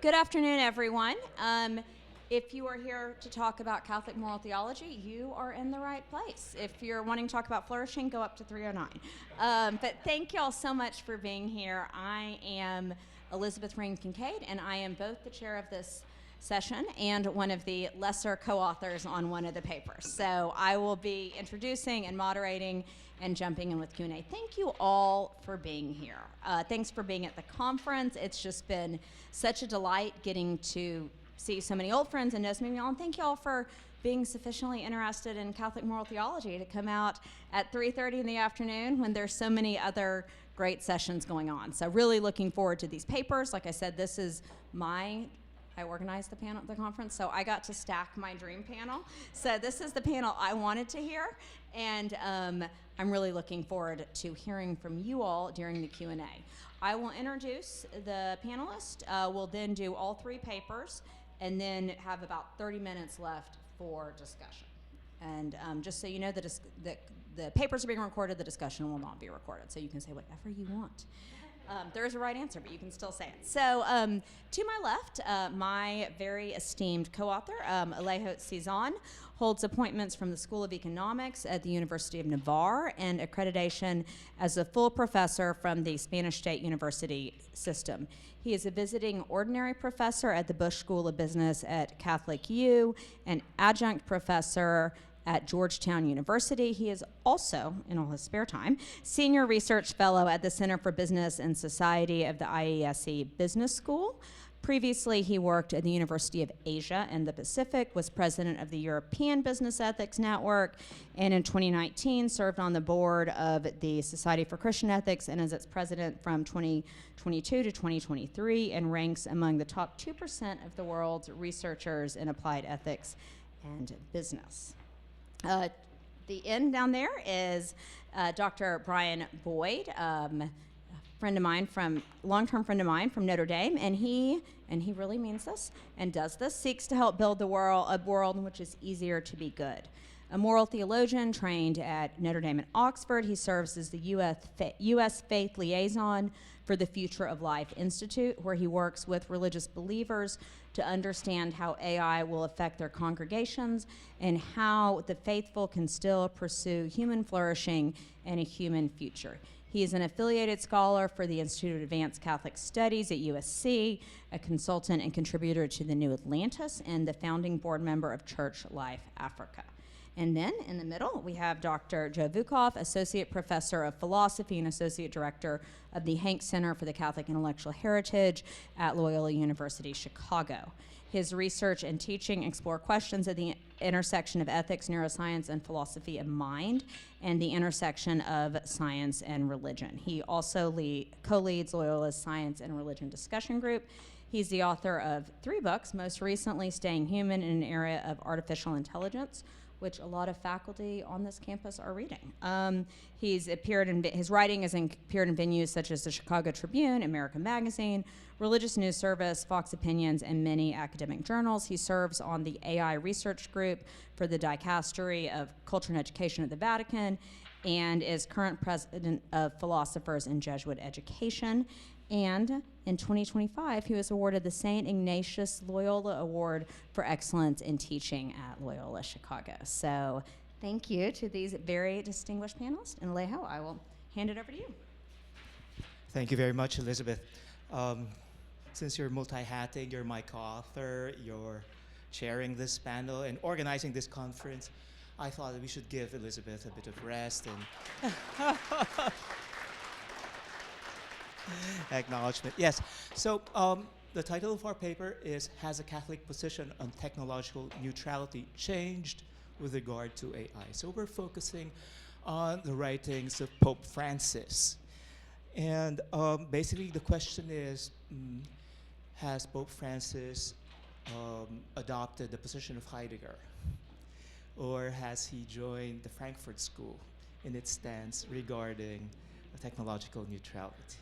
good afternoon, everyone. If you are here to talk about Catholic moral theology, you are in the right place. If you're wanting to talk about flourishing, go up to 309. But thank you all so much for being here. I am Elisabeth Kincaid, and I am both the chair of this session and one of the lesser co-authors on one of the papers. So I will be introducing and moderating and jumping in with Q&A. Thank you all for being here. Thanks for being at the conference. It's just been such a delight getting to see so many old friends and know so many y'all. And thank you all for being sufficiently interested in Catholic moral theology to come out at 3:30 in the afternoon when there's so many other great sessions going on. So really looking forward to these papers. Like I said, this is I organized the panel at the conference, so I got to stack my dream panel. So this is the panel I wanted to hear, and I'm really looking forward to hearing from you all during the Q&A. I will introduce the panelists. We'll then do all three papers, and then have about 30 minutes left for discussion. And just so you know, the papers are being recorded, the discussion will not be recorded, so you can say whatever you want. There is a right answer, but you can still say it. So to my left, my very esteemed co-author, Alejo Sison, holds appointments from the School of Economics at the University of Navarre and accreditation as a full professor from the Spanish State University system. He is a visiting ordinary professor at the Bush School of Business at Catholic U, an adjunct professor at Georgetown University. He is also, in all his spare time, senior research fellow at the Center for Business and Society of the IESE Business School. Previously, he worked at the University of Asia and the Pacific, was president of the European Business Ethics Network, and in 2019 served on the board of the Society for Christian Ethics and as its president from 2022 to 2023, and ranks among the top 2% of the world's researchers in applied ethics and business. The end down there is Dr. Brian Boyd, long-term friend of mine from Notre Dame, and he really means this and does this, seeks to help build a world in which it's easier to be good. A moral theologian trained at Notre Dame and Oxford, he serves as the U.S. Faith Liaison for the Future of Life Institute, where he works with religious believers to understand how AI will affect their congregations and how the faithful can still pursue human flourishing and a human future. He is an affiliated scholar for the Institute of Advanced Catholic Studies at USC, a consultant and contributor to the New Atlantis, and the founding board member of Church Life Africa. And then in the middle, we have Dr. Joe Vukov, Associate Professor of Philosophy and Associate Director of the Hank Center for the Catholic Intellectual Heritage at Loyola University, Chicago. His research and teaching explore questions at the intersection of ethics, neuroscience, and philosophy of mind, and the intersection of science and religion. He also co-leads Loyola's Science and Religion Discussion Group. He's the author of 3 books, most recently Staying Human in an Area of Artificial Intelligence, which a lot of faculty on this campus are reading. His writing has appeared in venues such as the Chicago Tribune, American Magazine, Religious News Service, Fox Opinions, and many academic journals. He serves on the AI research group for the Dicastery of Culture and Education at the Vatican, and is current president of Philosophers in Jesuit Education. And in 2025, he was awarded the St. Ignatius Loyola Award for Excellence in Teaching at Loyola Chicago. So thank you to these very distinguished panelists. And Alejo, I will hand it over to you. Thank you very much, Elisabeth. Since you're multi-hatting, you're my co-author, you're chairing this panel and organizing this conference, I thought that we should give Elisabeth a bit of rest and acknowledgement. Yes. So the title of our paper is "Has a Catholic Position on Technological Neutrality Changed with Regard to AI?" So we're focusing on the writings of Pope Francis. And basically the question is, has Pope Francis adopted the position of Heidegger? Or has he joined the Frankfurt School in its stance regarding technological neutrality?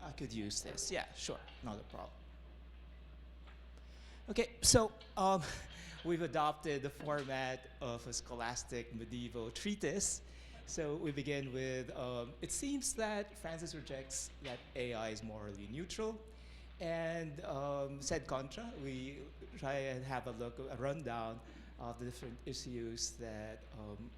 I could use this. Yeah, sure, not a problem. Okay, so we've adopted the format of a scholastic medieval treatise, So we begin with, it seems that Francis rejects that AI is morally neutral. And said contra, we try and have a rundown of the different issues that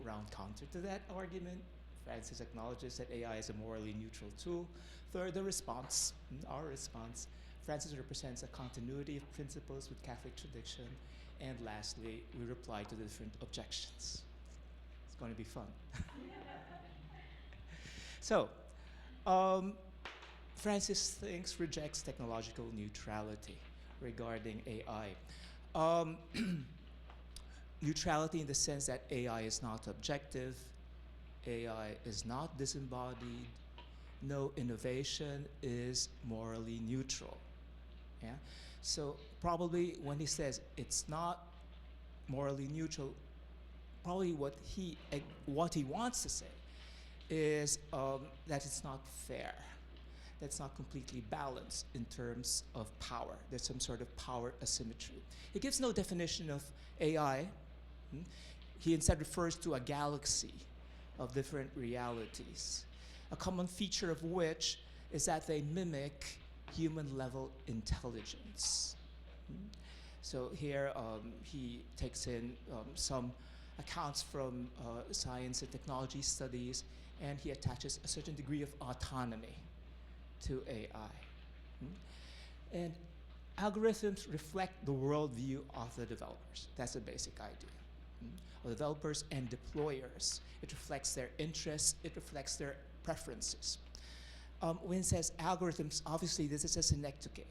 round counter to that argument. Francis acknowledges that AI is a morally neutral tool. Third, the response, our response. Francis represents a continuity of principles with Catholic tradition. And lastly, we reply to the different objections. It's going to be fun. So, Francis rejects technological neutrality regarding AI. Neutrality in the sense that AI is not objective, AI is not disembodied, no innovation is morally neutral. Yeah? So probably when he says it's not morally neutral, probably what he wants to say is that it's not fair. That's not completely balanced in terms of power. There's some sort of power asymmetry. He gives no definition of AI. He instead refers to a galaxy of different realities, a common feature of which is that they mimic human-level intelligence. So here he takes in some accounts from science and technology studies, and he attaches a certain degree of autonomy to AI. And algorithms reflect the worldview of the developers. That's a basic idea. Of developers and deployers. It reflects their interests, it reflects their preferences. When he says algorithms, obviously this is a synecdoche.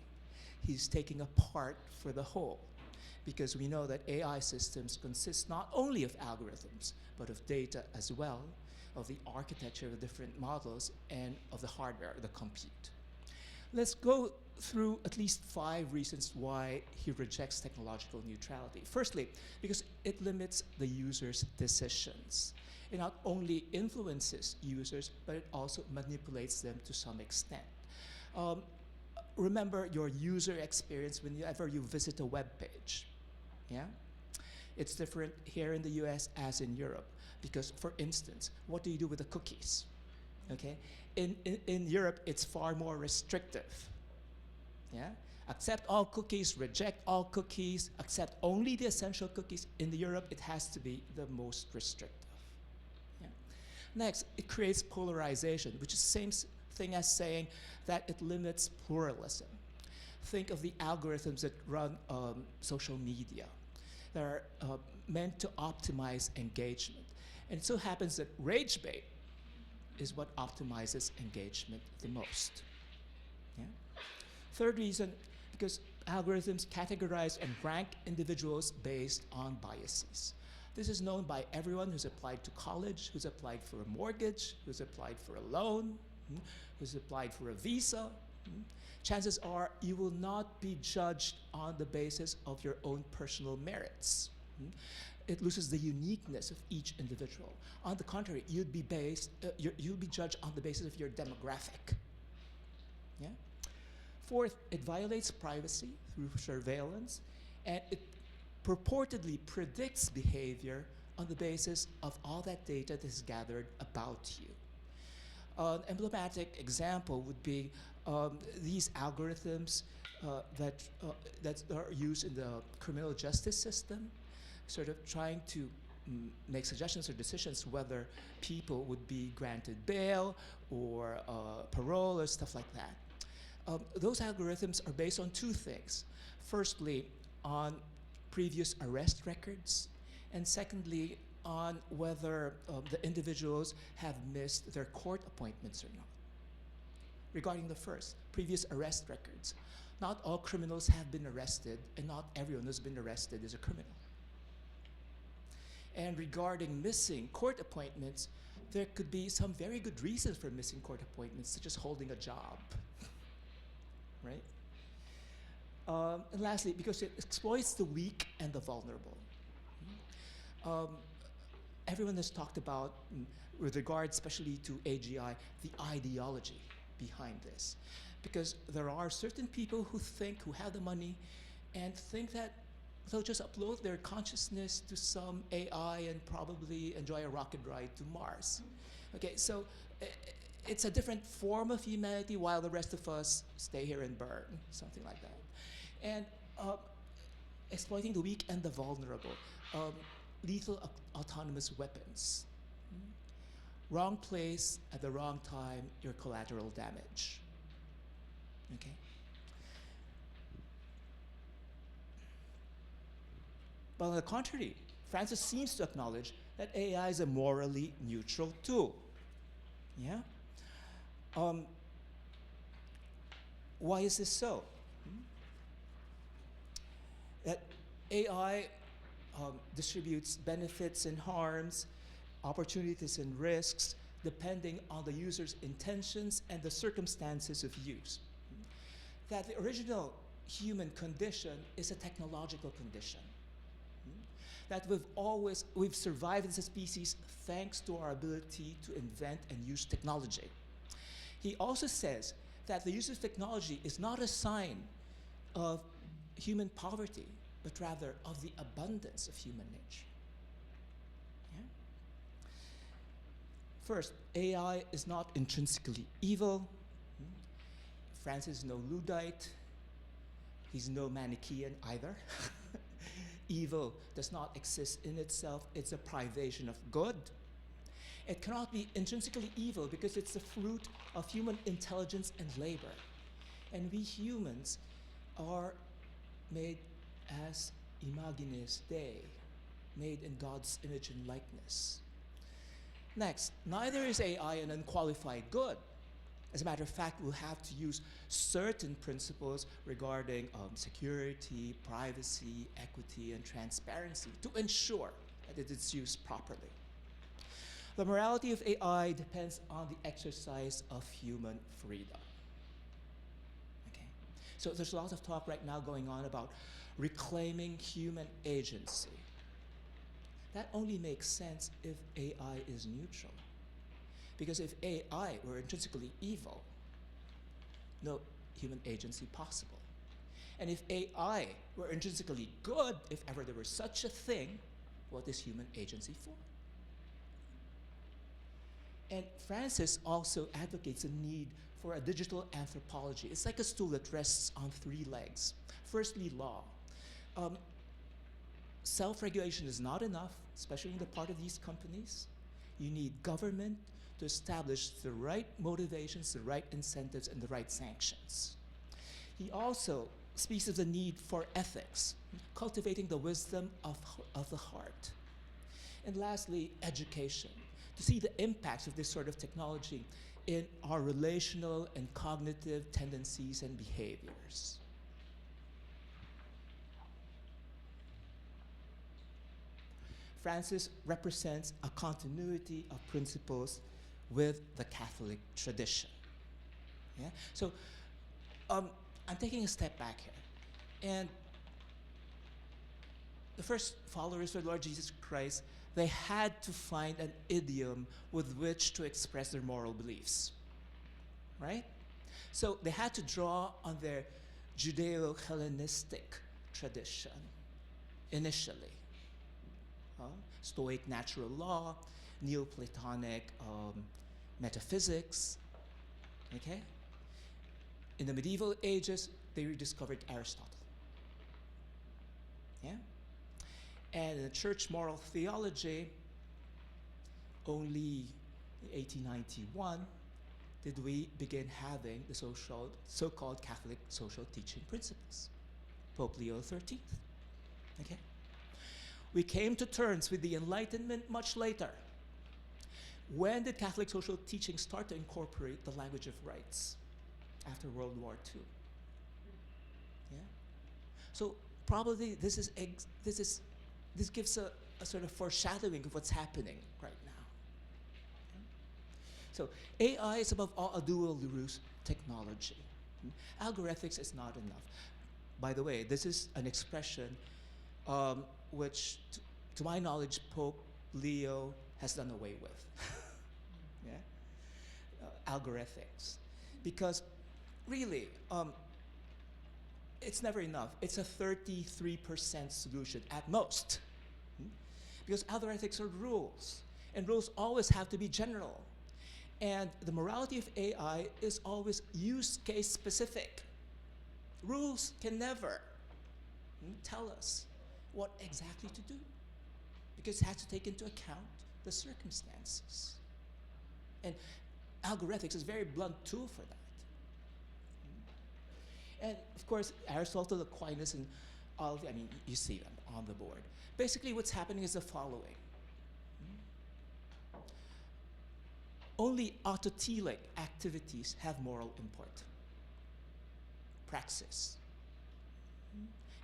He's taking a part for the whole, because we know that AI systems consist not only of algorithms, but of data as well, of the architecture of the different models, and of the hardware, the compute. Let's go through at least 5 reasons why he rejects technological neutrality. Firstly, because it limits the user's decisions. It not only influences users, but it also manipulates them to some extent. Remember your user experience whenever you visit a web page. Yeah? It's different here in the US as in Europe. Because, for instance, what do you do with the cookies? Okay? In Europe, it's far more restrictive. Yeah? Accept all cookies, reject all cookies, accept only the essential cookies. In Europe, it has to be the most restrictive. Yeah? Next, it creates polarization, which is the same thing as saying that it limits pluralism. Think of the algorithms that run social media. They're meant to optimize engagement. And it so happens that rage bait is what optimizes engagement the most. Yeah? Third reason, because algorithms categorize and rank individuals based on biases. This is known by everyone who's applied to college, who's applied for a mortgage, who's applied for a loan, who's applied for a visa. Chances are you will not be judged on the basis of your own personal merits. It loses the uniqueness of each individual. On the contrary, you'll be judged on the basis of your demographic. Yeah? Fourth, it violates privacy through surveillance, and it purportedly predicts behavior on the basis of all that data that is gathered about you. An emblematic example would be these algorithms that are used in the criminal justice system, sort of trying to make suggestions or decisions whether people would be granted bail or parole or stuff like that. Those algorithms are based on 2 things. Firstly, on previous arrest records, and secondly, on whether the individuals have missed their court appointments or not. Regarding the first, previous arrest records. Not all criminals have been arrested, and not everyone who's been arrested is a criminal. And regarding missing court appointments, there could be some very good reasons for missing court appointments, such as holding a job, right? And lastly, because it exploits the weak and the vulnerable. Everyone has talked about, with regard especially to AGI, the ideology behind this. Because there are certain people who have the money and think that they'll just upload their consciousness to some AI and probably enjoy a rocket ride to Mars. Okay, so it's a different form of humanity while the rest of us stay here and burn, something like that. And exploiting the weak and the vulnerable, lethal autonomous weapons. Wrong place at the wrong time, your collateral damage. Okay? But on the contrary, Francis seems to acknowledge that AI is a morally neutral tool. Yeah? Why is this so? That AI distributes benefits and harms, opportunities and risks, depending on the user's intentions and the circumstances of use. That the original human condition is a technological condition. That we've survived as a species thanks to our ability to invent and use technology. He also says that the use of technology is not a sign of human poverty, but rather of the abundance of human nature. Yeah? First, AI is not intrinsically evil. Francis is no Luddite. He's no Manichaean either. Evil does not exist in itself. It's a privation of good. It cannot be intrinsically evil because it's the fruit of human intelligence and labor. And we humans are made as imagines Dei, made in God's image and likeness. Next, neither is AI an unqualified good. As a matter of fact, we'll have to use certain principles regarding security, privacy, equity, and transparency to ensure that it is used properly. The morality of AI depends on the exercise of human freedom. Okay? So there's a lot of talk right now going on about reclaiming human agency. That only makes sense if AI is neutral. Because if AI were intrinsically evil, no human agency possible. And if AI were intrinsically good, if ever there were such a thing, what is human agency for? And Francis also advocates a need for a digital anthropology. It's like a stool that rests on three legs. Firstly, law. Self-regulation is not enough, especially on the part of these companies. You need government to establish the right motivations, the right incentives, and the right sanctions. He also speaks of the need for ethics, cultivating the wisdom of the heart. And lastly, education, to see the impacts of this sort of technology in our relational and cognitive tendencies and behaviors. Francis represents a continuity of principles with the Catholic tradition. Yeah? So I'm taking a step back here. And the first followers of the Lord Jesus Christ, they had to find an idiom with which to express their moral beliefs. Right? So they had to draw on their Judeo-Hellenistic tradition initially. Stoic natural law, Neoplatonic metaphysics. Okay? In the medieval ages, they rediscovered Aristotle. Yeah? And in the church moral theology, only in 1891 did we begin having the so-called Catholic social teaching principles. Pope Leo XIII. Okay? We came to terms with the Enlightenment much later. When did Catholic social teaching start to incorporate the language of rights? After World War II. Yeah? So probably this gives a sort of foreshadowing of what's happening right now. Okay? So AI is above all a dual-use technology. Algorithmics is not enough. By the way, this is an expression which, to my knowledge, Pope Leo has done away with. Yeah? Algorithmics. Because really, it's never enough. It's a 33% solution at most. Because algorithms are rules, and rules always have to be general. And the morality of AI is always use case specific. Rules can never tell us what exactly to do, because it has to take into account the circumstances. And algorithms is a very blunt tool for that. And of course, Aristotle, Aquinas, and all of the, I mean, you see them on the board. Basically, what's happening is the following. Only autotelic activities have moral import. Praxis.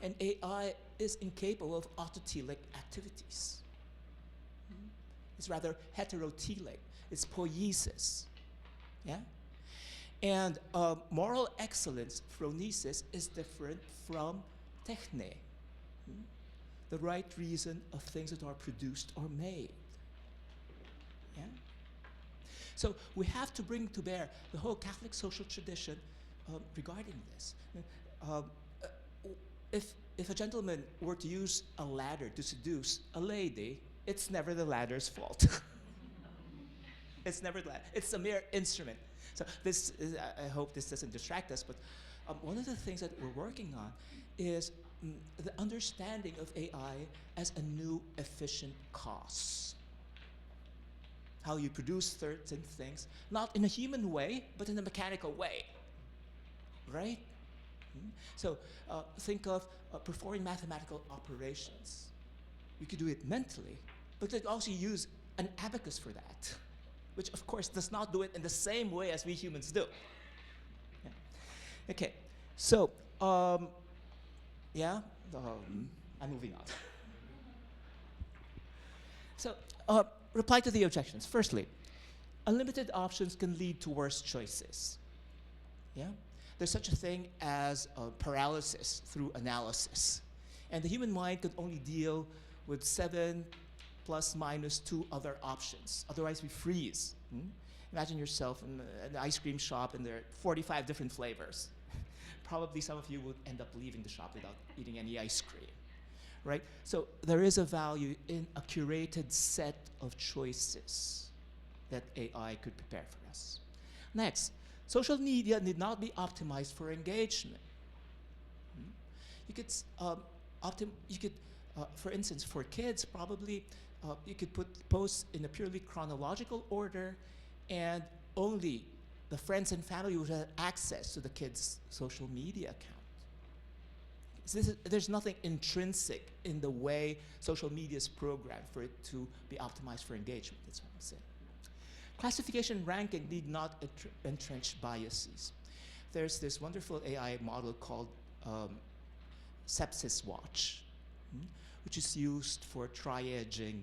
And AI is incapable of autotelic activities. It's rather heterotelic. It's poiesis. Yeah? And moral excellence, phronesis, is different from techne, the right reason of things that are produced or made. Yeah? So we have to bring to bear the whole Catholic social tradition regarding this. If a gentleman were to use a ladder to seduce a lady, it's never the ladder's fault. It's never the ladder. It's a mere instrument. So this is, I hope this doesn't distract us, but one of the things that we're working on is the understanding of AI as a new efficient cause. How you produce certain things, not in a human way, but in a mechanical way, right? So think of performing mathematical operations. You could do it mentally, but you could also use an abacus for that, which of course does not do it in the same way as we humans do. Yeah. Okay, so I'm moving on. So reply to the objections. Firstly, unlimited options can lead to worse choices. Yeah, there's such a thing as paralysis through analysis, and the human mind could only deal with 7 plus minus 2 other options. Otherwise, we freeze. Imagine yourself in an ice cream shop and there are 45 different flavors. Probably some of you would end up leaving the shop without eating any ice cream, right? So there is a value in a curated set of choices that AI could prepare for us. Next, social media need not be optimized for engagement. You could, for instance, for kids, probably you could put posts in a purely chronological order, and only the friends and family would have access to the kid's social media account. So there's nothing intrinsic in the way social media is programmed for it to be optimized for engagement. That's what I'm saying. Classification and ranking need not entrench biases. There's this wonderful AI model called Sepsis Watch, which is used for triaging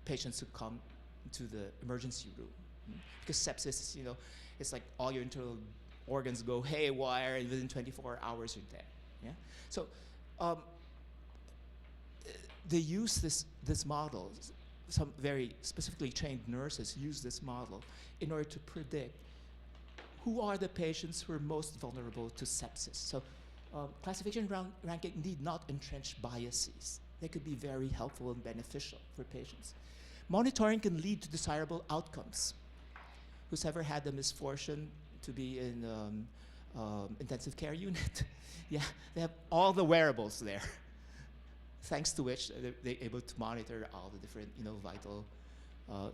patients who come to the emergency room. Because sepsis, it's like all your internal organs go haywire, and within 24 hours you're dead. Yeah? So they use this model. Some very specifically trained nurses use this model in order to predict who are the patients who are most vulnerable to sepsis. So classification and ranking need not entrench biases. They could be very helpful and beneficial for patients. Monitoring can lead to desirable outcomes. Who's ever had the misfortune to be in intensive care unit? Yeah, they have all the wearables there, thanks to which they're able to monitor all the different vital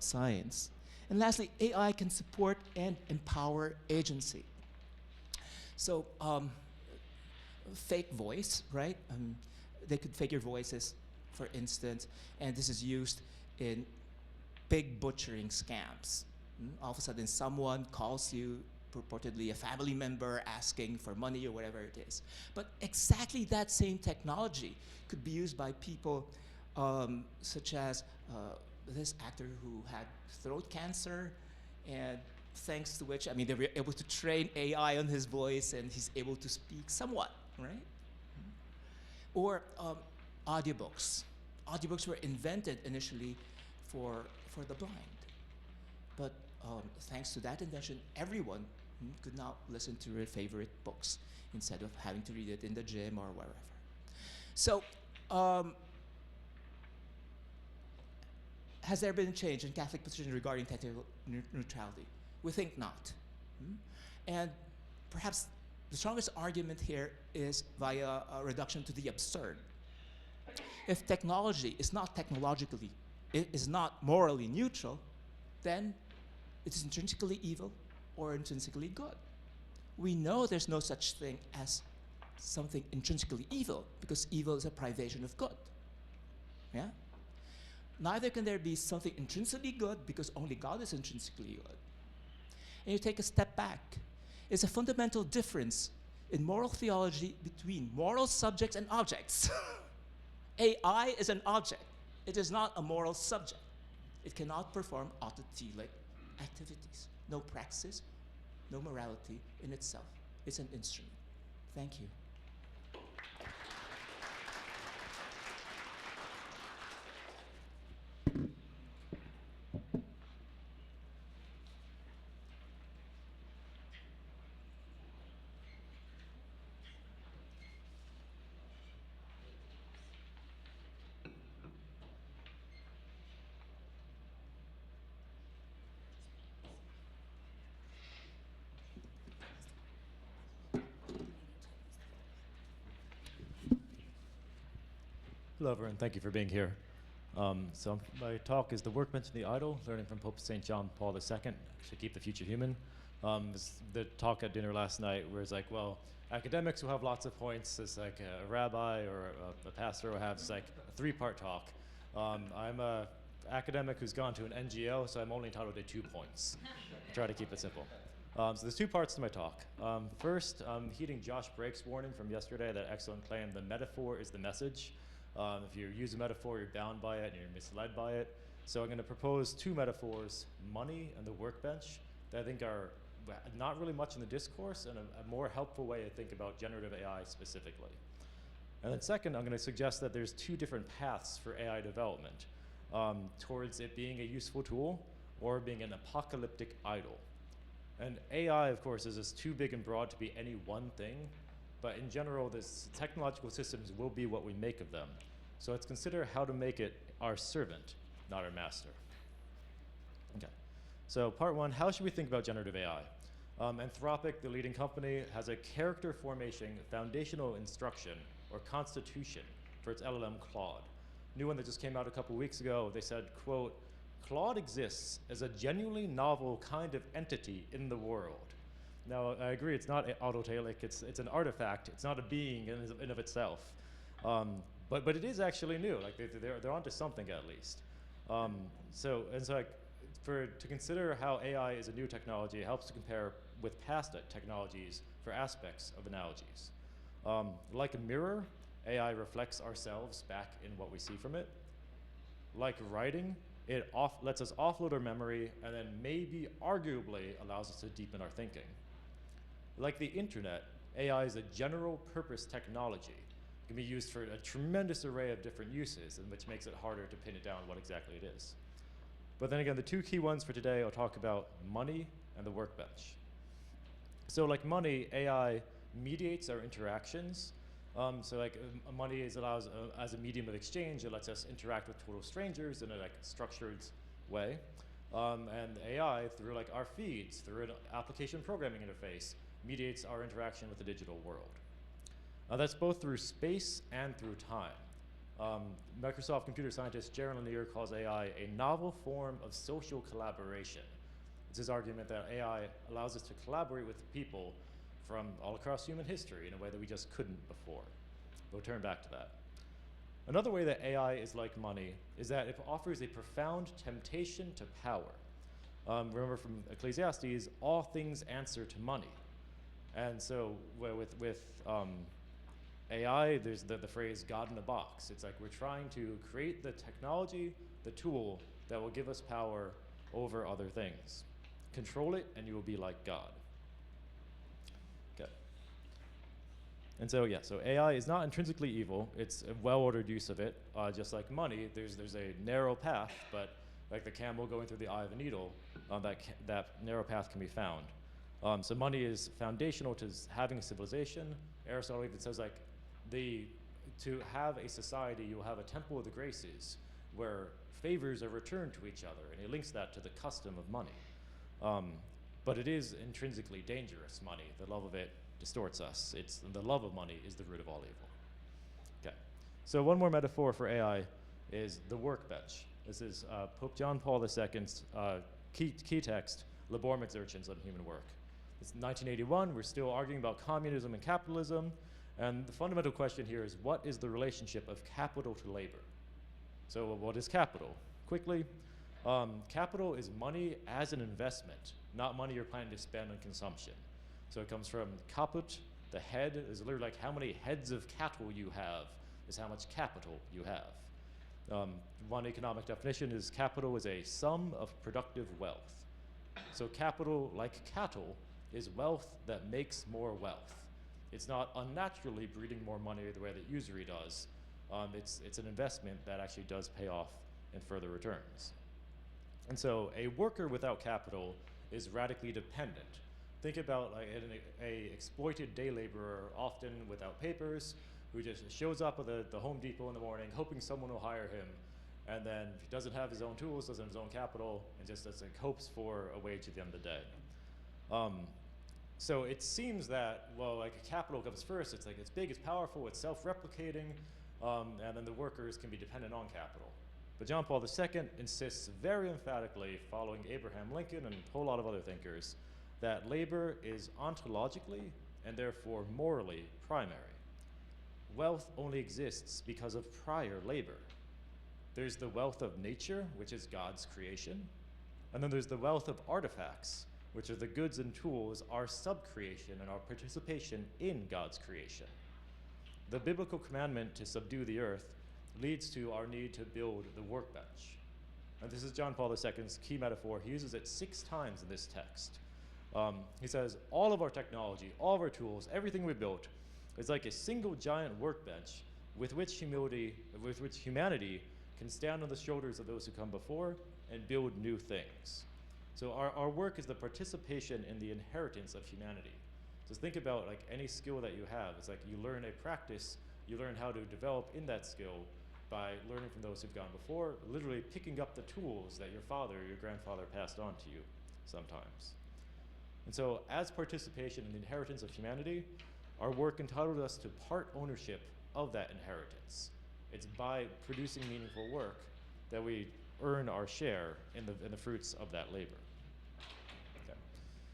signs. And lastly, AI can support and empower agency. So fake voice, right? They could fake your voices, for instance, and this is used in pig butchering scams. All of a sudden, someone calls you, purportedly a family member, asking for money or whatever it is. But exactly that same technology could be used by people such as this actor who had throat cancer, and thanks to which, they were able to train AI on his voice, and he's able to speak somewhat, right? Or audiobooks. Audiobooks were invented initially for the blind. But thanks to that invention, everyone could now listen to their favorite books. instead of having to read it in the gym or wherever. So, has there been a change in Catholic position regarding technical neutrality? We think not. And perhaps the strongest argument here is via a reduction to the absurd. If technology is not technologically, it is not morally neutral, then it is intrinsically evil or intrinsically good. We know there's no such thing as something intrinsically evil, because evil is a privation of good. Yeah? Neither can there be something intrinsically good, because only God is intrinsically good. And you take a step back. It's a fundamental difference in moral theology between moral subjects and objects. AI is an object. It is not a moral subject. It cannot perform autotelic activities. No praxis, no morality in itself. It's an instrument. Thank you. Hello, everyone. Thank you for being here. My talk is The Workbench and the Idol, Learning from Pope St. John Paul II to Keep the Future Human. The talk at dinner last night where it's like, well, academics will have lots of points. It's like a rabbi or a pastor will have, it's like a three-part talk. I'm an academic who's gone to an NGO, so I'm only entitled to 2 points. Try to keep it simple. So there's 2 parts to my talk. First, I'm heeding Josh Brake's warning from yesterday, that excellent claim, the metaphor is the message. If you use a metaphor, you're bound by it and you're misled by it. So I'm going to propose 2 metaphors, money and the workbench, that I think are not really much in the discourse and a more helpful way to think about generative AI specifically. And then second, I'm going to suggest that there's 2 different paths for AI development, towards it being a useful tool or being an apocalyptic idol. And AI, of course, is just too big and broad to be any one thing. But in general, this technological systems will be what we make of them. So let's consider how to make it our servant, not our master. Okay. So part 1, how should we think about generative AI? Anthropic, the leading company, has a character formation foundational instruction or constitution for its LLM Claude. New one that just came out a couple weeks ago, they said, quote, Claude exists as a genuinely novel kind of entity in the world. Now, I agree, it's not autotelic, it's an artifact, it's not a being in and of itself. But it is actually new, like they're onto something at least. So to consider how AI is a new technology, it helps to compare with past technologies for aspects of analogies. Like a mirror, AI reflects ourselves back in what we see from it. Like writing, it lets us offload our memory and then maybe arguably allows us to deepen our thinking. Like the internet, AI is a general purpose technology. It can be used for a tremendous array of different uses, and which makes it harder to pin it down what exactly it is. But then again, the 2 key ones for today, I'll talk about money and the workbench. So like money, AI mediates our interactions. Money allows as a medium of exchange, it lets us interact with total strangers in a structured way. And AI, through our feeds, through an application programming interface, mediates our interaction with the digital world. That's both through space and through time. Microsoft computer scientist Jaron Lanier calls AI a novel form of social collaboration. It's his argument that AI allows us to collaborate with people from all across human history in a way that we just couldn't before. We'll turn back to that. Another way that AI is like money is that it offers a profound temptation to power. Remember from Ecclesiastes, all things answer to money. And so with AI, there's the phrase God in a box. It's like we're trying to create the technology, the tool that will give us power over other things. Control it and you will be like God. Okay. And so AI is not intrinsically evil. It's a well-ordered use of it. Just like money, there's a narrow path, but like the camel going through the eye of a needle, that narrow path can be found. So money is foundational to having a civilization. Aristotle even says like, to have a society, you'll have a temple of the graces where favors are returned to each other, and he links that to the custom of money. But it is intrinsically dangerous, money. The love of it distorts us. The love of money is the root of all evil. Okay, so one more metaphor for AI is the workbench. This is Pope John Paul II's key text, Laborem Exercens on Human Work. It's 1981, we're still arguing about communism and capitalism, and the fundamental question here is, what is the relationship of capital to labor? So what is capital? Quickly, capital is money as an investment, not money you're planning to spend on consumption. So it comes from caput, the head, is literally like how many heads of cattle you have is how much capital you have. One economic definition is capital is a sum of productive wealth. So capital, like cattle, is wealth that makes more wealth. It's not unnaturally breeding more money the way that usury does. It's an investment that actually does pay off in further returns. And so a worker without capital is radically dependent. Think about like a exploited day laborer, often without papers, who just shows up at the Home Depot in the morning, hoping someone will hire him, and then he doesn't have his own tools, doesn't have his own capital, and just hopes for a wage at the end of the day. So it seems that, well, like capital comes first, it's like it's big, it's powerful, it's self-replicating, and then the workers can be dependent on capital. But John Paul II insists very emphatically, following Abraham Lincoln and a whole lot of other thinkers, that labor is ontologically and therefore morally primary. Wealth only exists because of prior labor. There's the wealth of nature, which is God's creation, and then there's the wealth of artifacts, which are the goods and tools, our sub-creation and our participation in God's creation. The biblical commandment to subdue the earth leads to our need to build the workbench. And this is John Paul II's key metaphor. He uses it 6 times in this text. He says, all of our technology, all of our tools, everything we built is like a single giant workbench with which humanity can stand on the shoulders of those who come before and build new things. So our work is the participation in the inheritance of humanity. Just think about like any skill that you have. It's like you learn a practice, you learn how to develop in that skill by learning from those who've gone before, literally picking up the tools that your father or your grandfather passed on to you sometimes. And so as participation in the inheritance of humanity, our work entitled us to part ownership of that inheritance. It's by producing meaningful work that we earn our share in the fruits of that labor. Okay.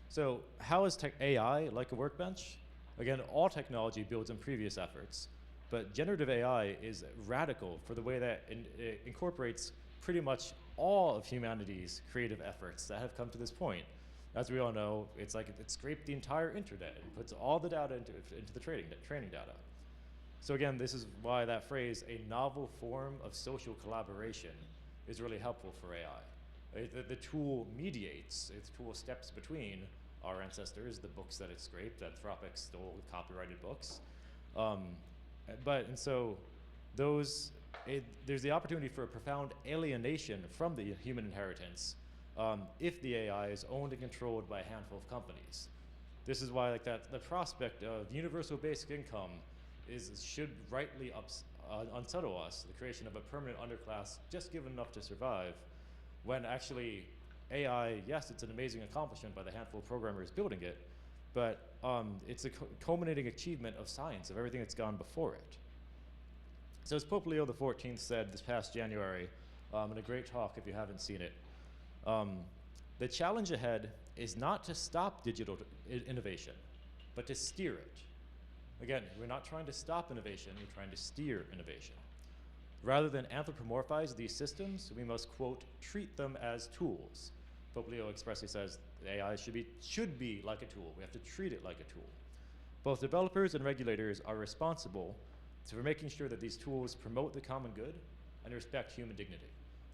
So how is AI like a workbench? Again, all technology builds on previous efforts, but generative AI is radical for the way that it incorporates pretty much all of humanity's creative efforts that have come to this point. As we all know, it's like it scraped the entire internet and puts all the data into the training data. So again, this is why that phrase, a novel form of social collaboration, is really helpful for AI. The tool mediates, the tool steps between our ancestors, the books that it scraped, Anthropic stole copyrighted books. There's the opportunity for a profound alienation from the human inheritance if the AI is owned and controlled by a handful of companies. This is why the prospect of universal basic income should rightly unsettle us, the creation of a permanent underclass just given enough to survive, when actually AI, yes, it's an amazing accomplishment by the handful of programmers building it, but it's a culminating achievement of science, of everything that's gone before it. So as Pope Leo XIV said this past January in a great talk, if you haven't seen it, the challenge ahead is not to stop digital innovation, but to steer it. Again, we're not trying to stop innovation, we're trying to steer innovation. Rather than anthropomorphize these systems, we must, quote, treat them as tools. Pope Leo expressly says AI should be like a tool. We have to treat it like a tool. Both developers and regulators are responsible for making sure that these tools promote the common good and respect human dignity.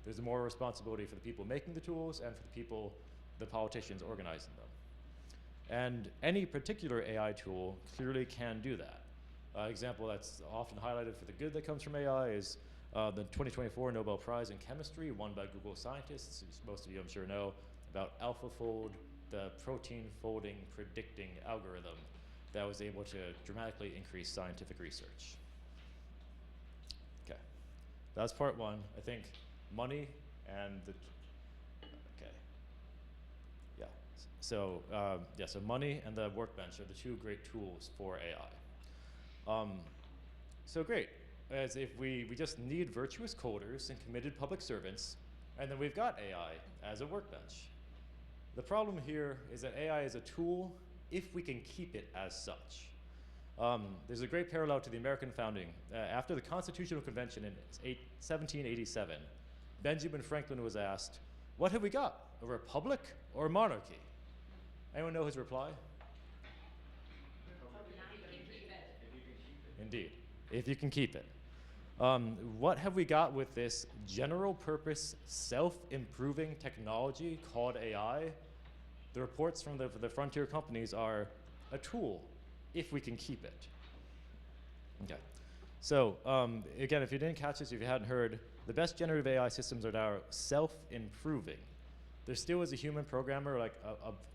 There's a moral responsibility for the people making the tools and for the politicians organizing them. And any particular AI tool clearly can do that. Example that's often highlighted for the good that comes from AI is the 2024 Nobel Prize in Chemistry won by Google scientists, most of you I'm sure know, about AlphaFold the protein folding predicting algorithm that was able to dramatically increase scientific research. Okay, that's part one. I think money and the, okay. Yeah, so so money and the Workbench are the two great tools for AI. So great, as if we just need virtuous coders and committed public servants, and then we've got AI as a workbench. The problem here is that AI is a tool if we can keep it as such. There's a great parallel to the American founding. After the Constitutional Convention in 1787, Benjamin Franklin was asked, "What have we got, a republic or a monarchy?" Anyone know his reply? Indeed, if you can keep it. What have we got with this general purpose, self-improving technology called AI? The reports from the frontier companies are a tool, if we can keep it. Okay. So again, if you didn't catch this, if you hadn't heard, the best generative AI systems are now self-improving. There still is a human programmer like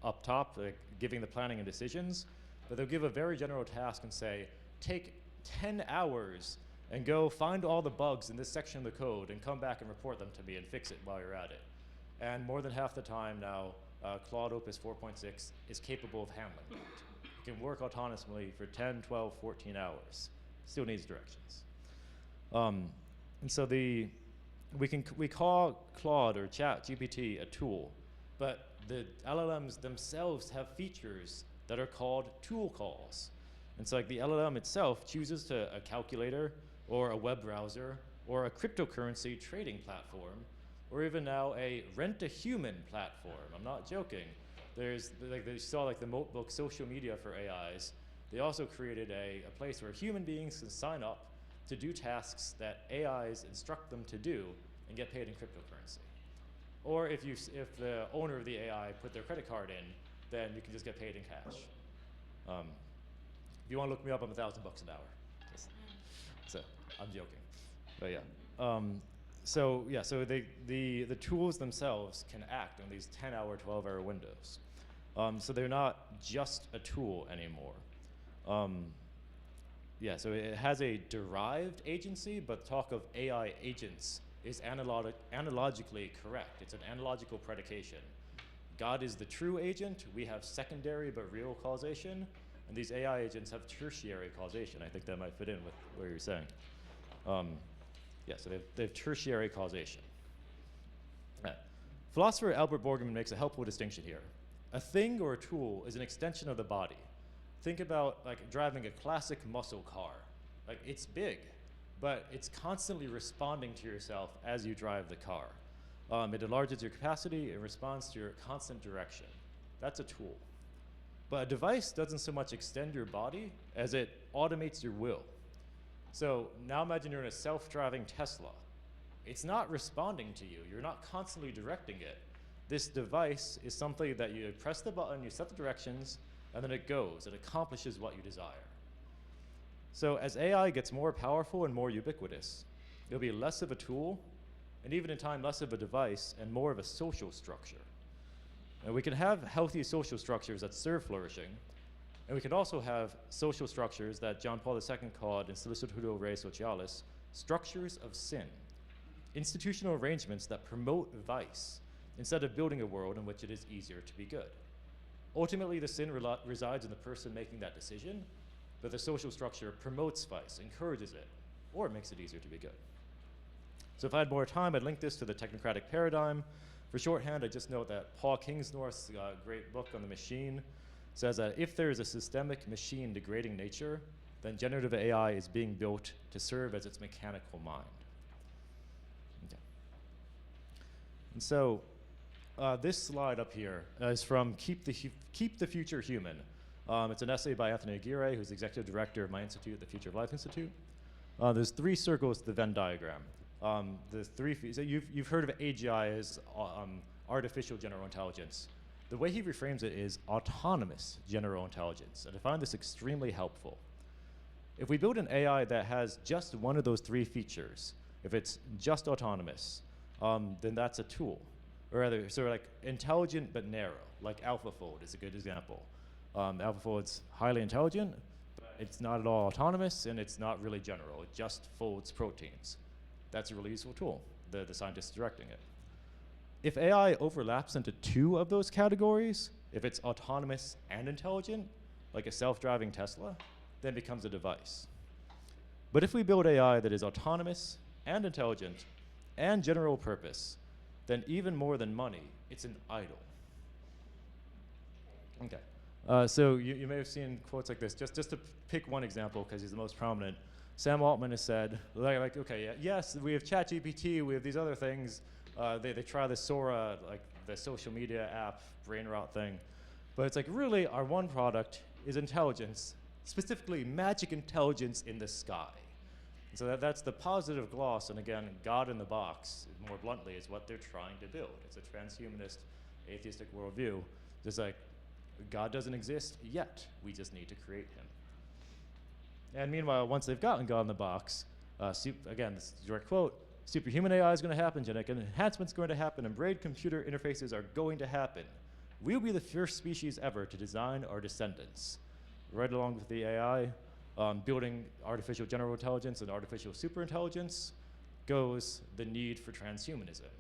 up top, like giving the planning and decisions, but they'll give a very general task and say, take 10 hours and go find all the bugs in this section of the code and come back and report them to me and fix it while you're at it. And more than half the time now, Claude Opus 4.6 is capable of handling that. It can work autonomously for 10, 12, 14 hours. Still needs directions. And so we call Claude or ChatGPT a tool, but the LLMs themselves have features that are called tool calls. And so like the LLM itself chooses a calculator or a web browser or a cryptocurrency trading platform, or even now a rent-a-human platform. I'm not joking. There's, like, they saw like the Notebook social media for AIs. They also created a place where human beings can sign up to do tasks that AIs instruct them to do and get paid in cryptocurrency. Or if the owner of the AI put their credit card in, then you can just get paid in cash. If you want to look me up, I'm $1,000 an hour. So I'm joking, but yeah. So the tools themselves can act on these 10-hour, 12-hour windows. So they're not just a tool anymore. So it has a derived agency, but talk of AI agents is analogically correct. It's an analogical predication. God is the true agent. We have secondary but real causation. And these AI agents have tertiary causation. I think that might fit in with what you're saying. So they have tertiary causation. Philosopher Albert Borgman makes a helpful distinction here. A thing or a tool is an extension of the body. Think about like driving a classic muscle car. Like it's big, but it's constantly responding to yourself as you drive the car. It enlarges your capacity, it responds to your constant direction. That's a tool. But a device doesn't so much extend your body as it automates your will. So now imagine you're in a self-driving Tesla. It's not responding to you. You're not constantly directing it. This device is something that you press the button, you set the directions, and then it goes. It accomplishes what you desire. So as AI gets more powerful and more ubiquitous, it'll be less of a tool, and even in time, less of a device, and more of a social structure. And we can have healthy social structures that serve flourishing, and we can also have social structures that John Paul II called in Solicitudo Rei Socialis, structures of sin, institutional arrangements that promote vice instead of building a world in which it is easier to be good. Ultimately, the sin resides in the person making that decision, but the social structure promotes vice, encourages it, or makes it easier to be good. So if I had more time, I'd link this to the technocratic paradigm. For shorthand, I just note that Paul Kingsnorth's great book on the machine says that if there is a systemic machine degrading nature, then generative AI is being built to serve as its mechanical mind. Okay. And so this slide up here is from Keep the Future Human. It's an essay by Anthony Aguirre, who's the executive director of my institute, the Future of Life Institute. There's 3 circles to the Venn diagram. So you've heard of AGI as artificial general intelligence. The way he reframes it is autonomous general intelligence, and I find this extremely helpful. If we build an AI that has just one of those 3 features, if it's just autonomous, then that's a tool. or rather, sort of like intelligent but narrow, like AlphaFold is a good example. AlphaFold's highly intelligent, but it's not at all autonomous, and it's not really general. It just folds proteins. That's a really useful tool. The scientists directing it. If AI overlaps into two of those categories, if it's autonomous and intelligent, like a self-driving Tesla, then it becomes a device. But if we build AI that is autonomous and intelligent and general purpose, then even more than money, it's an idol. Okay. So you may have seen quotes like this. Just to pick one example, because he's the most prominent, Sam Altman has said, okay, yes, we have ChatGPT, we have these other things. They try the Sora, like the social media app, brain rot thing. But it's like, really, our one product is intelligence, specifically magic intelligence in the sky. And so that's the positive gloss, and again, God in the box, more bluntly, is what they're trying to build. It's a transhumanist, atheistic worldview. Just like, God doesn't exist yet, we just need to create him. And meanwhile, once they've gotten God in the box, again, this is a direct quote, superhuman AI is going to happen, genetic enhancement's going to happen, and brain computer interfaces are going to happen. We'll be the first species ever to design our descendants. Right along with the AI, building artificial general intelligence and artificial superintelligence goes the need for transhumanism.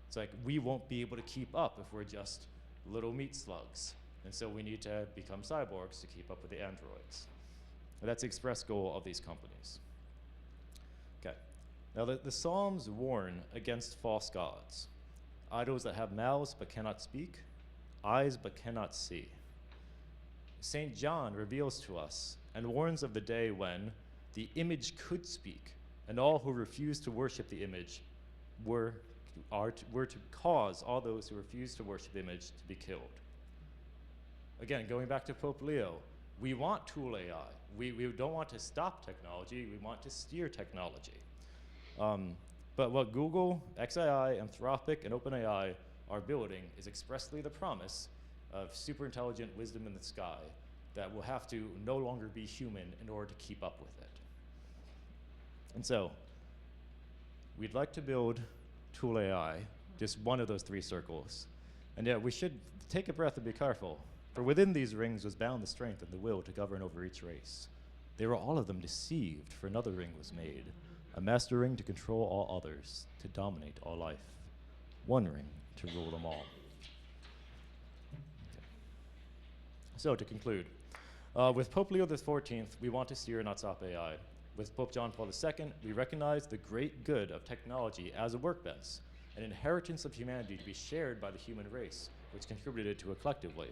It's like, we won't be able to keep up if we're just little meat slugs. And so we need to become cyborgs to keep up with the androids. And that's the express goal of these companies. Okay. Now, the Psalms warn against false gods, idols that have mouths but cannot speak, eyes but cannot see. St. John reveals to us and warns of the day when the image could speak, and all who refused to worship the image were to cause all those who refused to worship the image to be killed. Again, going back to Pope Leo, we want tool AI. We don't want to stop technology, we want to steer technology. But what Google, XAI, Anthropic, and OpenAI are building is expressly the promise of superintelligent wisdom in the sky that will have to no longer be human in order to keep up with it. And so, we'd like to build tool AI, just one of those three circles. And yet we should take a breath and be careful. For within these rings was bound the strength and the will to govern over each race. They were all of them deceived, for another ring was made, a master ring to control all others, to dominate all life, one ring to rule them all. Okay. So to conclude, with Pope Leo XIV, we want to steer, not stop AI. With Pope John Paul II, we recognize the great good of technology as a workbench, an inheritance of humanity to be shared by the human race, which contributed to it collectively.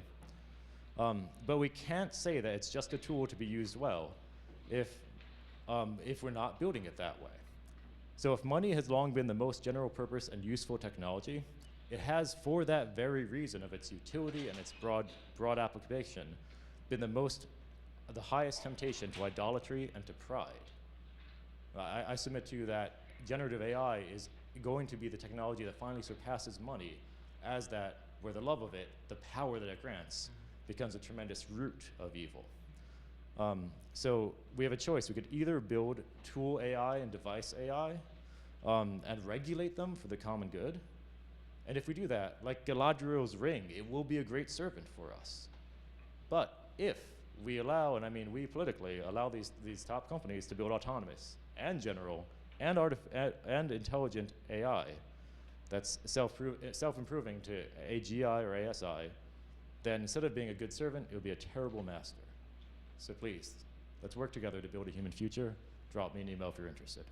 But we can't say that it's just a tool to be used well if we're not building it that way. So if money has long been the most general purpose and useful technology, it has, for that very reason of its utility and its broad application, been the highest temptation to idolatry and to pride. I submit to you that generative AI is going to be the technology that finally surpasses money, as that, where the love of it, the power that it grants, becomes a tremendous root of evil. So we have a choice. We could either build tool AI and device AI and regulate them for the common good. And if we do that, like Galadriel's ring, it will be a great servant for us. But if we allow, and I mean we politically, allow these top companies to build autonomous and general and intelligent AI that's self-improving to AGI or ASI, then instead of being a good servant, it would be a terrible master. So please, let's work together to build a human future. Drop me an email if you're interested.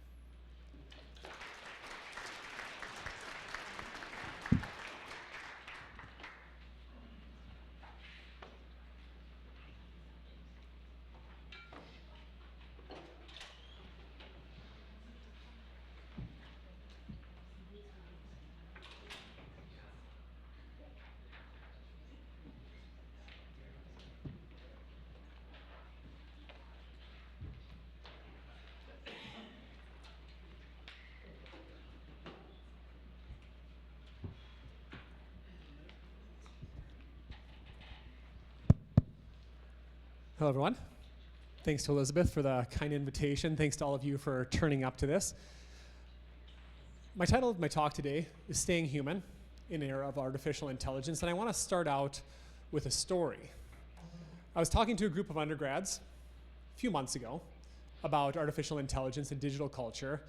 Hello, everyone. Thanks to Elisabeth for the kind invitation. Thanks to all of you for turning up to this. My title of my talk today is Staying Human, in an era of artificial intelligence, and I want to start out with a story. I was talking to a group of undergrads a few months ago about artificial intelligence and digital culture,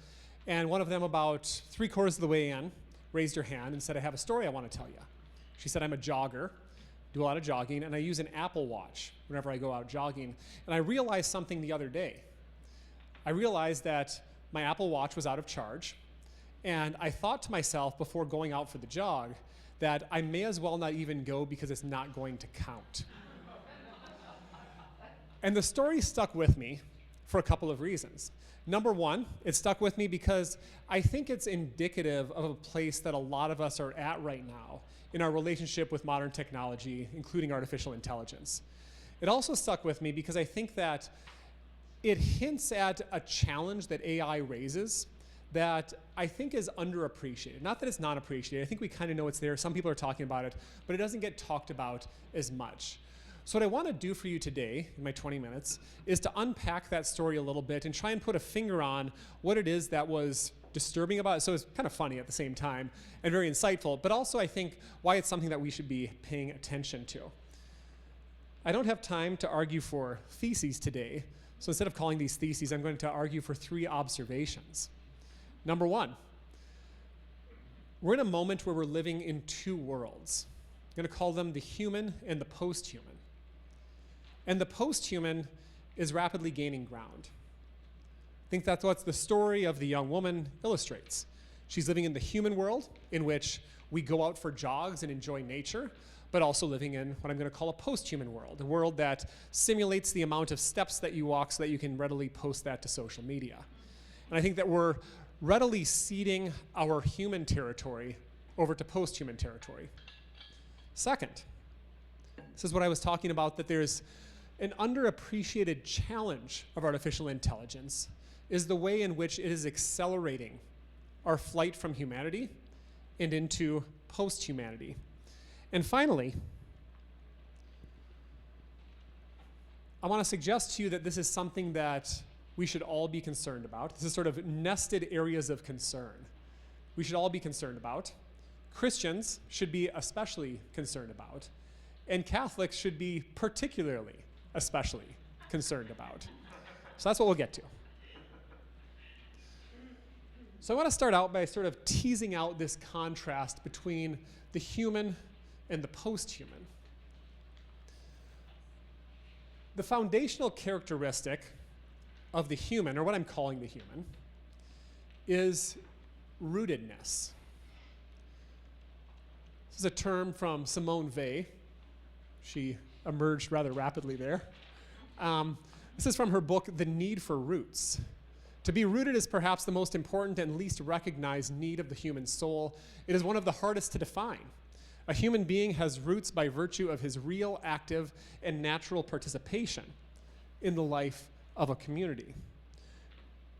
and one of them, about 3/4 of the way in, raised her hand and said, I have a story I want to tell you. She said, I'm a jogger, do a lot of jogging, and I use an Apple Watch whenever I go out jogging. And I realized something the other day. I realized that my Apple Watch was out of charge, and I thought to myself before going out for the jog that I may as well not even go because it's not going to count. And the story stuck with me for a couple of reasons. Number one, it stuck with me because I think it's indicative of a place that a lot of us are at right now in our relationship with modern technology, including artificial intelligence. It also stuck with me because I think that it hints at a challenge that AI raises that I think is underappreciated. Not that it's not appreciated. I think we kind of know it's there. Some people are talking about it, but it doesn't get talked about as much. So what I want to do for you today, in my 20 minutes, is to unpack that story a little bit and try and put a finger on what it is that was disturbing about it. So it's kind of funny at the same time and very insightful, but also I think why it's something that we should be paying attention to. I don't have time to argue for theses today, so instead of calling these theses, I'm going to argue for 3 observations. Number one, we're in a moment where we're living in 2 worlds. I'm going to call them the human and the post-human. And the post-human is rapidly gaining ground. I think that's what the story of the young woman illustrates. She's living in the human world, in which we go out for jogs and enjoy nature, but also living in what I'm going to call a post-human world, a world that simulates the amount of steps that you walk so that you can readily post that to social media. And I think that we're readily ceding our human territory over to post-human territory. Second, this is what I was talking about, that there's an underappreciated challenge of artificial intelligence is the way in which it is accelerating our flight from humanity and into post-humanity. And finally, I want to suggest to you that this is something that we should all be concerned about. This is sort of nested areas of concern we should all be concerned about. Christians should be especially concerned about. And Catholics should be particularly, especially concerned about. So that's what we'll get to. So I want to start out by sort of teasing out this contrast between the human and the post-human. The foundational characteristic of the human, or what I'm calling the human, is rootedness. This is a term from Simone Weil. She emerged rather rapidly there. This is from her book, The Need for Roots. To be rooted is perhaps the most important and least recognized need of the human soul. It is one of the hardest to define. A human being has roots by virtue of his real, active, and natural participation in the life of a community.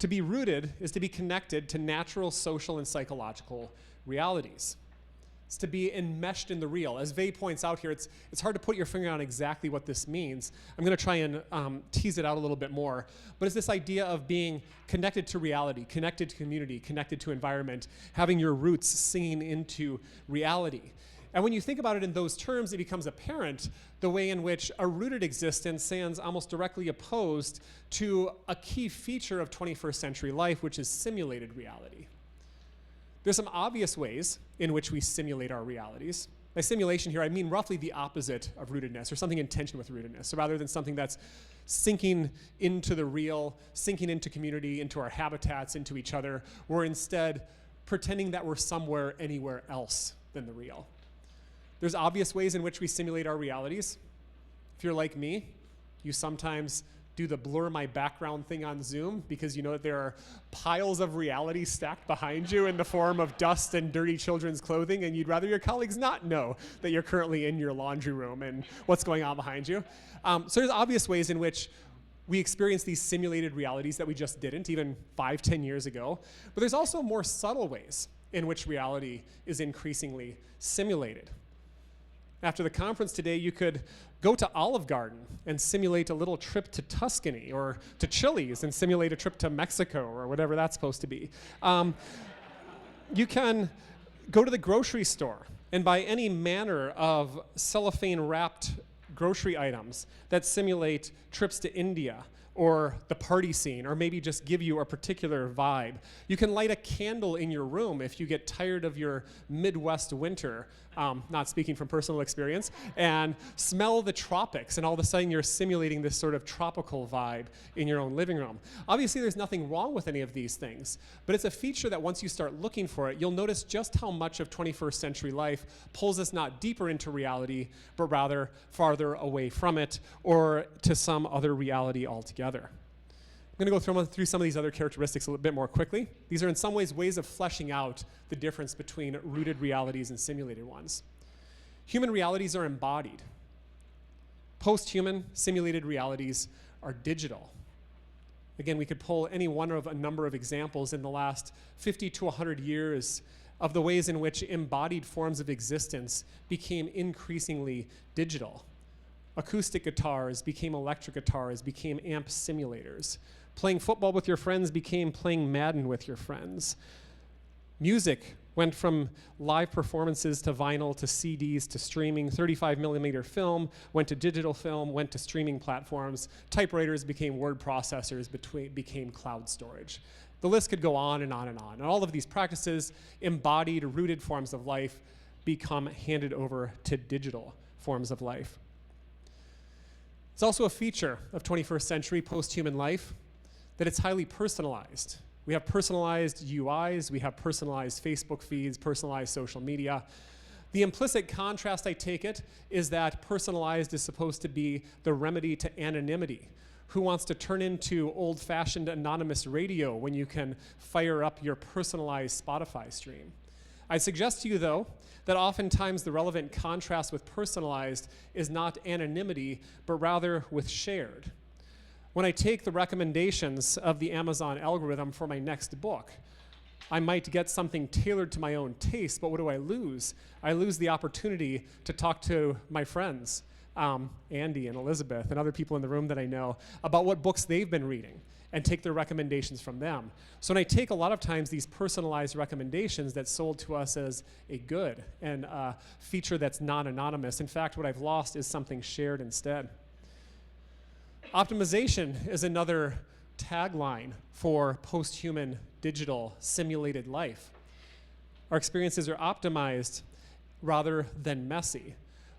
To be rooted is to be connected to natural, social, and psychological realities. It's to be enmeshed in the real. As Vey points out here, it's hard to put your finger on exactly what this means. I'm going to try and tease it out a little bit more. But it's this idea of being connected to reality, connected to community, connected to environment, having your roots singing into reality. And when you think about it in those terms, it becomes apparent the way in which a rooted existence stands almost directly opposed to a key feature of 21st century life, which is simulated reality. There's some obvious ways in which we simulate our realities. By simulation here, I mean roughly the opposite of rootedness, or something in tension with rootedness. So rather than something that's sinking into the real, sinking into community, into our habitats, into each other, we're instead pretending that we're somewhere, anywhere else than the real. There's obvious ways in which we simulate our realities. If you're like me, you sometimes do the blur my background thing on Zoom because you know that there are piles of reality stacked behind you in the form of dust and dirty children's clothing, and you'd rather your colleagues not know that you're currently in your laundry room and what's going on behind you. So there's obvious ways in which we experience these simulated realities that we just didn't even 5-10 years ago. But there's also more subtle ways in which reality is increasingly simulated. After the conference today, you could go to Olive Garden and simulate a little trip to Tuscany, or to Chili's and simulate a trip to Mexico, or whatever that's supposed to be. You can go to the grocery store and by any manner of cellophane-wrapped grocery items that simulate trips to India or the party scene, or maybe just give you a particular vibe. You can light a candle in your room if you get tired of your Midwest winter, not speaking from personal experience, and smell the tropics, and all of a sudden you're simulating this sort of tropical vibe in your own living room. Obviously, there's nothing wrong with any of these things, but it's a feature that once you start looking for it, you'll notice just how much of 21st century life pulls us not deeper into reality, but rather farther away from it, or to some other reality altogether. I'm going to go through some of these other characteristics a little bit more quickly. These are in some ways of fleshing out the difference between rooted realities and simulated ones. Human realities are embodied. Post-human simulated realities are digital. Again, we could pull any one of a number of examples in the last 50 to 100 years of the ways in which embodied forms of existence became increasingly digital. Acoustic guitars became electric guitars, became amp simulators. Playing football with your friends became playing Madden with your friends. Music went from live performances to vinyl to CDs to streaming. 35mm film went to digital film, went to streaming platforms. Typewriters became word processors, became cloud storage. The list could go on and on and on. And all of these practices, embodied, rooted forms of life, become handed over to digital forms of life. It's also a feature of 21st century post-human life that it's highly personalized. We have personalized UIs, we have personalized Facebook feeds, personalized social media. The implicit contrast, I take it, is that personalized is supposed to be the remedy to anonymity. Who wants to turn into old-fashioned anonymous radio when you can fire up your personalized Spotify stream? I suggest to you, though, that oftentimes the relevant contrast with personalized is not anonymity, but rather with shared. When I take the recommendations of the Amazon algorithm for my next book, I might get something tailored to my own taste, but what do I lose? I lose the opportunity to talk to my friends, Andy and Elisabeth and other people in the room that I know, about what books they've been reading, and take their recommendations from them. So when I take a lot of times these personalized recommendations that's sold to us as a good and a feature that's non-anonymous, in fact, what I've lost is something shared instead. Optimization is another tagline for post-human digital simulated life. Our experiences are optimized rather than messy,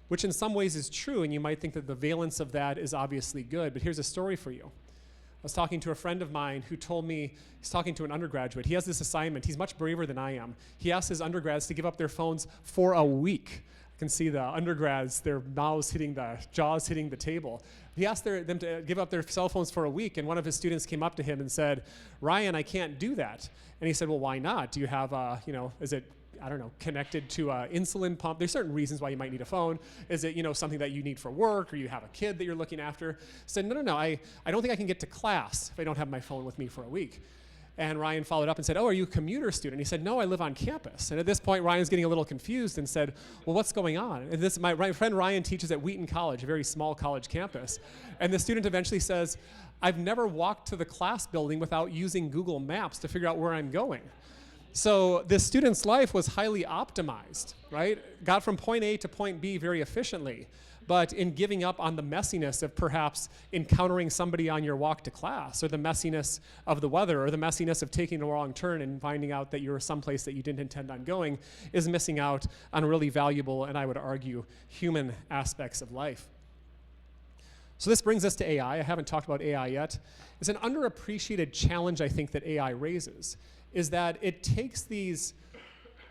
which in some ways is true, and you might think that the valence of that is obviously good, but here's a story for you. I was talking to a friend of mine who told me, he's talking to an undergraduate, he has this assignment, he's much braver than I am. He asked his undergrads to give up their phones for a week. I can see the undergrads, their jaws hitting the table. He asked them to give up their cell phones for a week, and one of his students came up to him and said, "Ryan, I can't do that." And he said, "Well, why not? Do you have, is it, I don't know, connected to an insulin pump? There's certain reasons why you might need a phone. Is it, something that you need for work, or you have a kid that you're looking after?" I said, no, I don't think I can get to class if I don't have my phone with me for a week. And Ryan followed up and said, "Oh, are you a commuter student?" He said, "No, I live on campus." And at this point, Ryan's getting a little confused and said, "Well, what's going on?" And my friend Ryan teaches at Wheaton College, a very small college campus. And the student eventually says, "I've never walked to the class building without using Google Maps to figure out where I'm going." So this student's life was highly optimized, right? Got from point A to point B very efficiently. But in giving up on the messiness of perhaps encountering somebody on your walk to class, or the messiness of the weather, or the messiness of taking a wrong turn and finding out that you're someplace that you didn't intend on going, is missing out on really valuable, and I would argue, human aspects of life. So this brings us to AI. I haven't talked about AI yet. It's an underappreciated challenge, I think, that AI raises, is that it takes these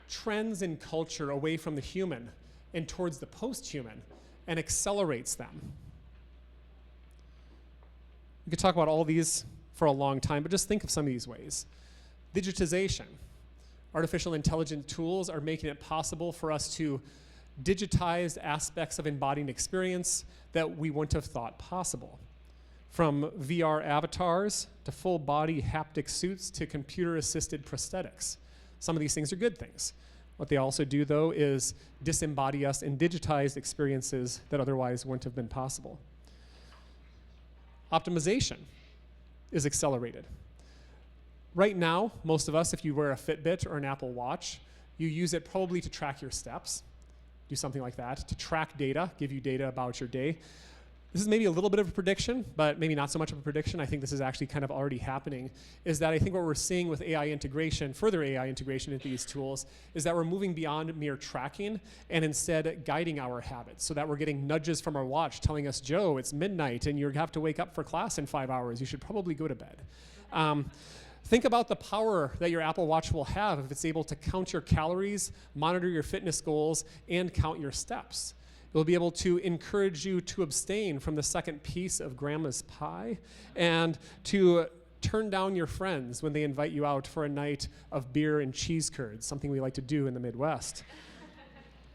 trends in culture away from the human and towards the post-human, and accelerates them. We could talk about all these for a long time, but just think of some of these ways. Digitization. Artificial intelligence tools are making it possible for us to digitize aspects of embodied experience that we wouldn't have thought possible. From VR avatars to full body haptic suits to computer-assisted prosthetics. Some of these things are good things. What they also do, though, is disembody us in digitized experiences that otherwise wouldn't have been possible. Optimization is accelerated. Right now, most of us, if you wear a Fitbit or an Apple Watch, you use it probably to track your steps. do something like that, to track data, give you data about your day. This is maybe a little bit of a prediction, but maybe not so much of a prediction. I think this is actually kind of already happening, is that I think what we're seeing with AI integration, further AI integration into these tools, is that we're moving beyond mere tracking and instead guiding our habits, so that we're getting nudges from our watch telling us, Joe, it's midnight and you have to wake up for class in 5 hours. You should probably go to bed. Think about the power that your Apple Watch will have if it's able to count your calories, monitor your fitness goals, and count your steps. It will be able to encourage you to abstain from the second piece of grandma's pie and to turn down your friends when they invite you out for a night of beer and cheese curds, something we like to do in the Midwest.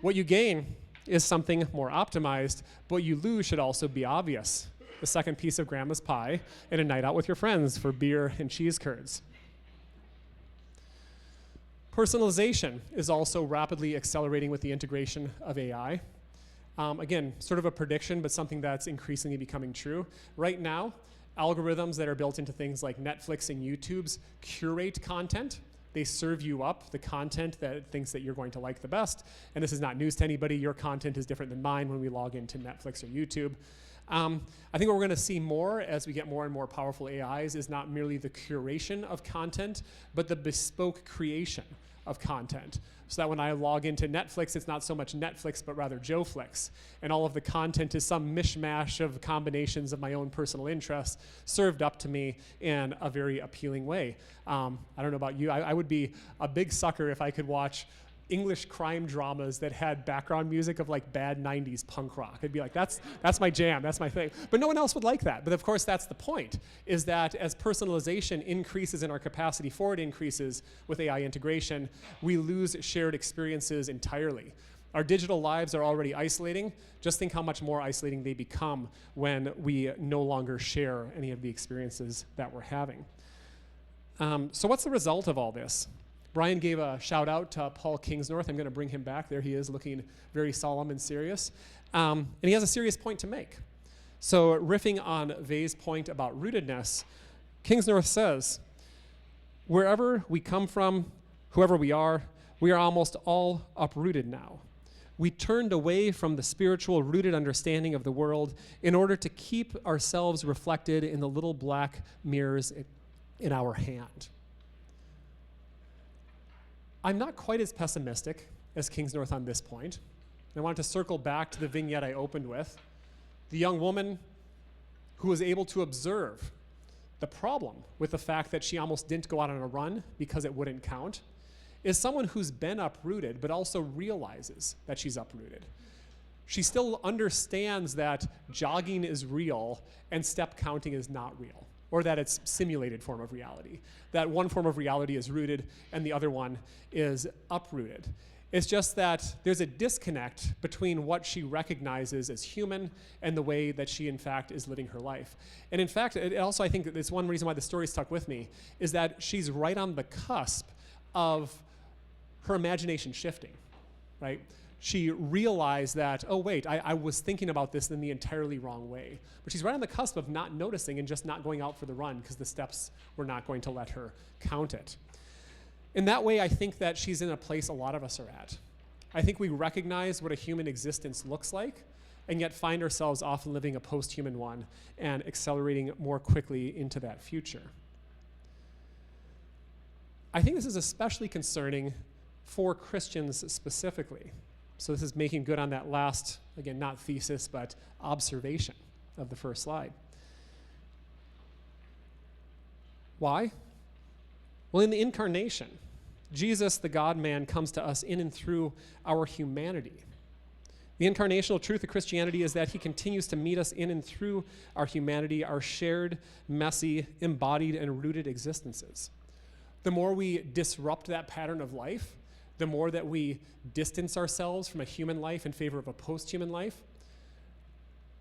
What you gain is something more optimized, but what you lose should also be obvious. The second piece of grandma's pie and a night out with your friends for beer and cheese curds. Personalization is also rapidly accelerating with the integration of AI. Again, sort of a prediction, but something that's increasingly becoming true. Right now, algorithms that are built into things like Netflix and YouTube's curate content. They serve you up the content that thinks that you're going to like the best. And this is not news to anybody. Your content is different than mine when we log into Netflix or YouTube. I think what we're going to see more as we get more and more powerful AIs is not merely the curation of content, but the bespoke creation of content. So that when I log into Netflix, it's not so much Netflix, but rather JoeFlix. And all of the content is some mishmash of combinations of my own personal interests served up to me in a very appealing way. I don't know about you. I would be a big sucker if I could watch English crime dramas that had background music of like bad 90s punk rock. I'd be like, that's my jam, that's my thing. But no one else would like that. But of course, that's the point, is that as personalization increases and our capacity for it increases with AI integration, we lose shared experiences entirely. Our digital lives are already isolating. Just think how much more isolating they become when we no longer share any of the experiences that we're having. So what's the result of all this? Brian gave a shout out to Paul Kingsnorth. I'm going to bring him back. There he is, looking very solemn and serious. And he has a serious point to make. So riffing on Vay's point about rootedness, Kingsnorth says, wherever we come from, whoever we are almost all uprooted now. We turned away from the spiritual rooted understanding of the world in order to keep ourselves reflected in the little black mirrors in our hand. I'm not quite as pessimistic as Kingsnorth on this point. I wanted to circle back to the vignette I opened with. The young woman who was able to observe the problem with the fact that she almost didn't go out on a run because it wouldn't count is someone who's been uprooted but also realizes that she's uprooted. She still understands that jogging is real and step counting is not real, or that it's simulated form of reality. That one form of reality is rooted and the other one is uprooted. It's just that there's a disconnect between what she recognizes as human and the way that she, in fact, is living her life. And in fact, it also, I think that it's one reason why the story stuck with me, is that she's right on the cusp of her imagination shifting, right? She realized that, oh wait, I was thinking about this in the entirely wrong way. But she's right on the cusp of not noticing and just not going out for the run because the steps were not going to let her count it. In that way, I think that she's in a place a lot of us are at. I think we recognize what a human existence looks like, and yet find ourselves often living a post-human one and accelerating more quickly into that future. I think this is especially concerning for Christians specifically. So this is making good on that last, again, not thesis, but observation of the first slide. Why? Well, in the incarnation, Jesus, the God-man, comes to us in and through our humanity. The incarnational truth of Christianity is that he continues to meet us in and through our humanity, our shared, messy, embodied, and rooted existences. The more we disrupt that pattern of life, the more that we distance ourselves from a human life in favor of a post-human life,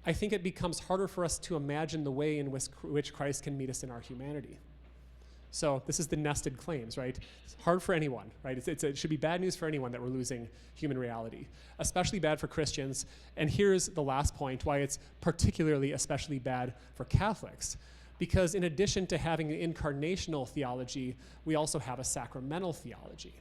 I think it becomes harder for us to imagine the way in which Christ can meet us in our humanity. So this is the nested claims, right? It's hard for anyone, right? It should be bad news for anyone that we're losing human reality, especially bad for Christians. And here's the last point, why it's particularly especially bad for Catholics. Because in addition to having an incarnational theology, we also have a sacramental theology.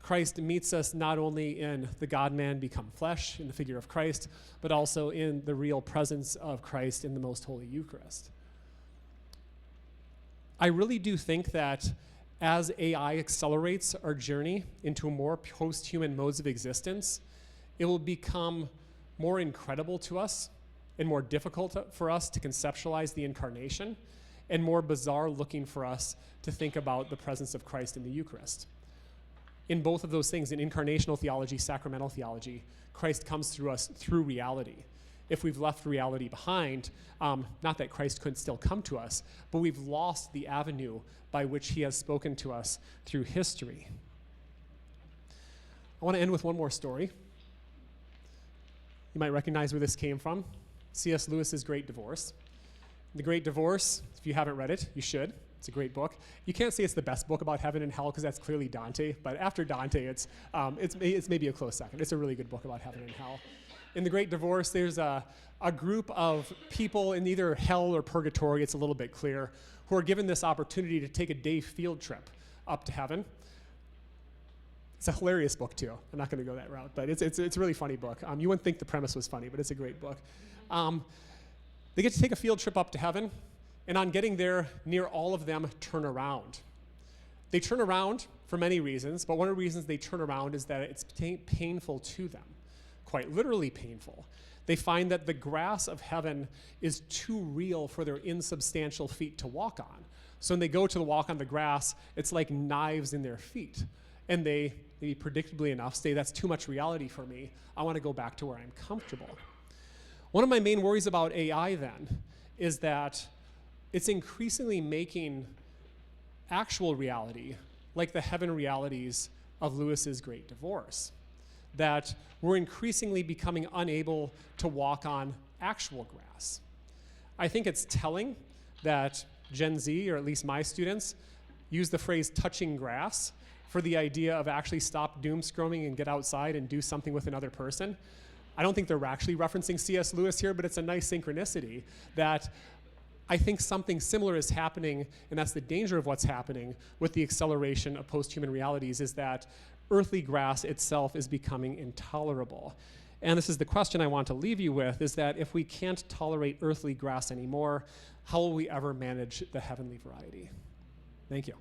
Christ meets us not only in the God-man become flesh, in the figure of Christ, but also in the real presence of Christ in the most holy Eucharist. I really do think that as AI accelerates our journey into more post-human modes of existence, it will become more incredible to us and more difficult for us to conceptualize the incarnation, and more bizarre looking for us to think about the presence of Christ in the Eucharist. In both of those things, in incarnational theology, sacramental theology, Christ comes through us through reality. If we've left reality behind, not that Christ couldn't still come to us, but we've lost the avenue by which he has spoken to us through history. I want to end with one more story. You might recognize where this came from. C.S. Lewis's Great Divorce. The Great Divorce, if you haven't read it, you should. It's a great book. You can't say it's the best book about heaven and hell because that's clearly Dante, but after Dante, it's maybe a close second. It's a really good book about heaven and hell. In The Great Divorce, there's a group of people in either hell or purgatory, it's a little bit clear, who are given this opportunity to take a day field trip up to heaven. It's a hilarious book, too. I'm not going to go that route, but it's a really funny book. You wouldn't think the premise was funny, but it's a great book. They get to take a field trip up to heaven, and on getting there, near all of them turn around. They turn around for many reasons, but one of the reasons they turn around is that it's painful to them, quite literally painful. They find that the grass of heaven is too real for their insubstantial feet to walk on. So when they go to walk on the grass, it's like knives in their feet. And they, maybe predictably enough, say, that's too much reality for me. I want to go back to where I'm comfortable. One of my main worries about AI then is that it's increasingly making actual reality like the heaven realities of Lewis's Great Divorce. That we're increasingly becoming unable to walk on actual grass. I think it's telling that Gen Z, or at least my students, use the phrase touching grass for the idea of actually stop doom scrolling and get outside and do something with another person. I don't think they're actually referencing C.S. Lewis here, but it's a nice synchronicity that I think something similar is happening, and that's the danger of what's happening with the acceleration of post-human realities, is that earthly grass itself is becoming intolerable. And this is the question I want to leave you with, is that if we can't tolerate earthly grass anymore, how will we ever manage the heavenly variety? Thank you.